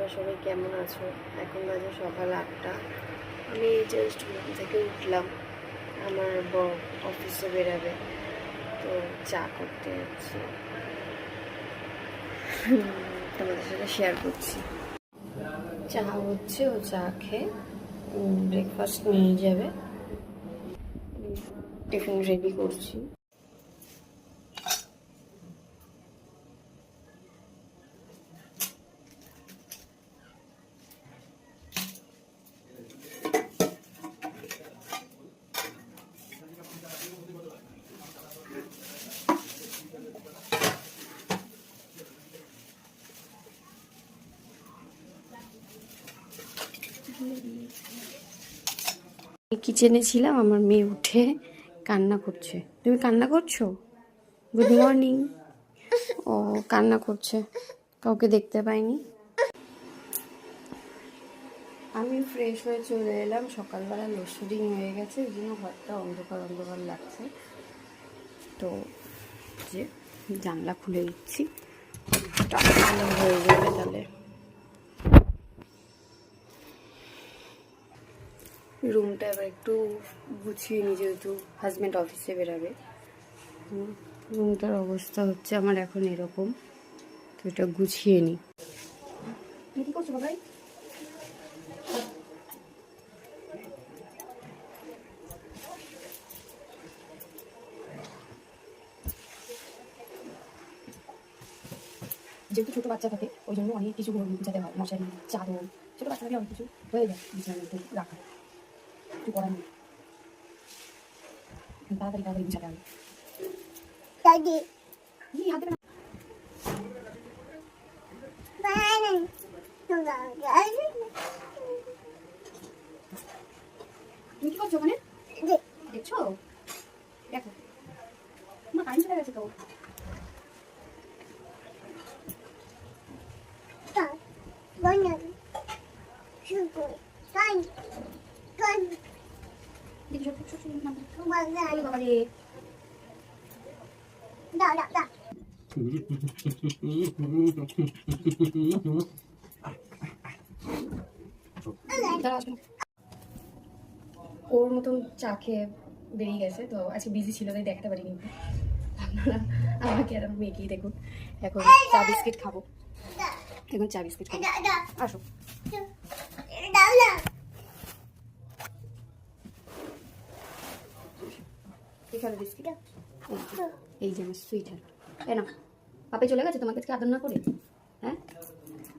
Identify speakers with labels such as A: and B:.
A: তোমরা সবাই কেমন আছো? এখন বাজে সকাল 8টা। আমি জাস্ট ঘুম থেকে উঠলাম, আমার বর অফিসে বেরাবে, তো চা করতে যাচ্ছি, তোমাদের সাথে শেয়ার করছি। চা হচ্ছে, ও চা খেয়ে ব্রেকফাস্ট নিয়ে যাবে, টিফিন রেডি করছি। কিচেনে ছিলাম, আমার মেয়ে উঠে কান্না করছে। তুমি কান্না করছো? Good morning. ও কান্না করছে, কাউকে দেখতে পাইনি। আমি ফ্রেশ হয়ে চলে এলাম, সকালবেলা লোডশেডিং হয়ে গেছে, এই জন্য ঘরটা অন্ধকার অন্ধকার লাগছে। তো যে জানলা খুলে দিচ্ছি, হয়ে যাবে তাহলে। রুমটা এবার একটু গুছিয়ে নিই, যেহেতু হাজব্যান্ড অফিসে বেরাবে। রুমটার অবস্থা হচ্ছে আমার এখন এরকম, তো এটা গুছিয়ে নিই। কি করছো বাবাই? যেহেতু ছোটো বাচ্চা থাকে, ওই জন্য অনেক কিছু গুছাতে হয়, মশারি, চাদর, ছোটো বাচ্চা থাকলে অনেক কিছু হয়ে যায় বিছানার মধ্যে রাখা, কিছু করার নেই, তাড়াতাড়ি তাড়াতাড়ি গুছাতে হবে। হাত দেবে না। তুমি কি করছো ওখানে? দেখছো? দেখো আমার কারেন্ট চলে গেছে তো। ওর মতন চা খেয়ে বেরিয়ে গেছে, তো আজকে বিজি ছিল তাই দেখাতে পারিনি। আপনারা আমাকে আর আমার মেয়েকেই দেখুন, এখন চা বিস্কিট খাবো, এখন চা বিস্কিট খাবো। আসো, এখানে বিস্কিট, এই যে আমার সুইট হার্ট। না পাপে চলে গেছে তোমার কাছে আদর না করে।